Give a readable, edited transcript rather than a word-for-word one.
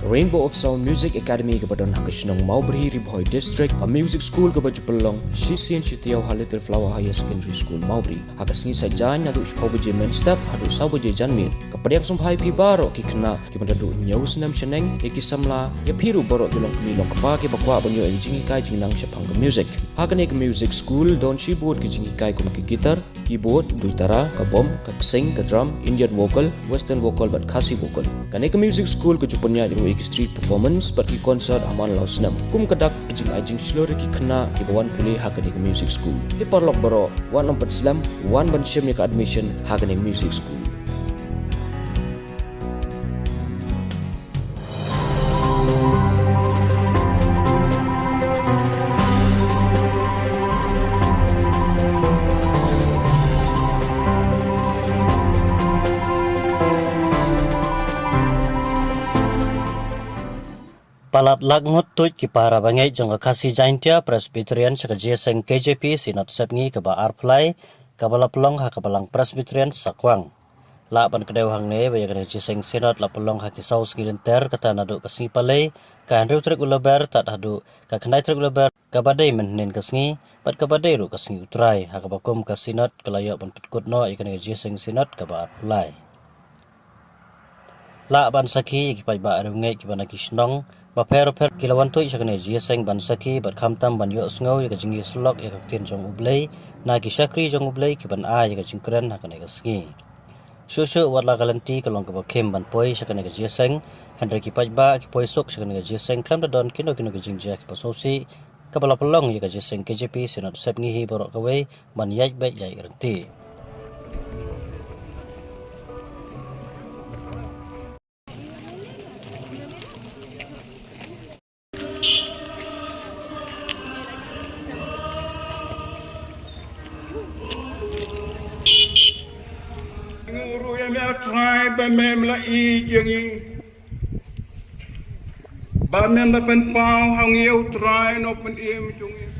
Rainbow of Sound Music Academy kepada Hakishnong Maubri Riewngeit District, a music school kepada Jepelong, Shisian Shitiau Little Flower Higher Secondary School Maubri. Hakasngi sajan nyadu Shpaubaje Main Step, hadu Saubaje Janmir. Kepada yang sumpai pi barok ki kena ki menadu nyau senam cheneng, ki samla ya piru barok kilong kemilong kepa ki bakwa banyo yang Jingikai jingnang Sepang ke music. Hakane ke music school don keyboard ki Jingikai kum ki gitar, keyboard, duitara, ke bom, ke sing, ke drum, Indian vocal, western vocal but Khasi vocal. Kane ke music school ke Jepanya ki street performance but ki concert aman lau senam. Kum kedak ajing seluruh ki kena ki bawan pulih hakane ke music school. Ti parlok barok wan nompat selam, wan ban syem ke admission hakane music school. Palat Ngut Tuid ki para bangai jong Kasih Jaintia Presbyterian Jingiaseng KJP Synod Sepngi Kaba Arplai Kabala Pelong Hakabalang Presbyterian Sakwang. La ban kedeu hang ne baya Jingiaseng Synod la pelong hakisau skilenter kata nadu kasngi palai ka handru trek ulaber tat hadu ka kendai trek ulaber kabadai menhen kasngi pat kabadai ru kasngi utrai hakabakum ka Synod kalayo ban petkut no ikan Jingiaseng Synod Kaba Arplai. La ban saki ki pai ba Riewngeit ki ban kisnong Baper kilawan tu isakane Jingiaseng ban saki bat khamtam ban yo sngo ya jingi slok ya tin jong ublei na ki sakri jong ublei ki ban a ya jingkren hakane kasngi shushu watla galanti kalong ka bakem ban poi sakane Jingiaseng handre ki pajba ki poi sok sakane Jingiaseng klam da don kino jingjia ki pasosi kabala pelong ya Jingiaseng KJP Synod Sepngi hi borok kawe ban yai bai yai renti. Tribe memla I jengi banen la pen pau hang yau try no pen im chung